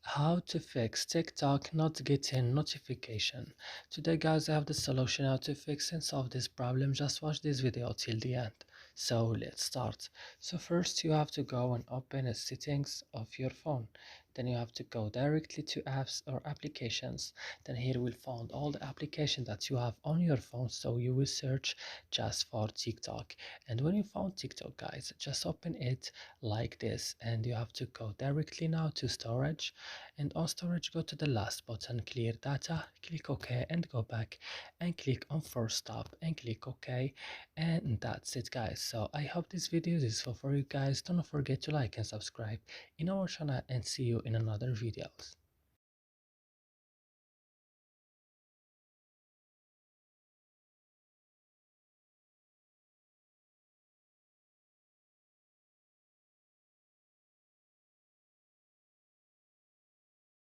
How to fix TikTok not getting notification. Today guys, I have the solution how to fix and solve this problem. Just watch this video till the end. So let's start. So first you have to go and open the settings of your phone. Then you have to go directly to apps or applications. Then here we'll find all the applications that you have on your phone. So you will search just for TikTok. And when you found TikTok guys, just open it like this. And you have to go directly now to storage, and on storage go to the last button, clear data, click OK and go back and click on force stop and click OK, and that's it guys. So I hope this video is useful for you guys. Don't forget to like and subscribe in our channel, and see you in another videos.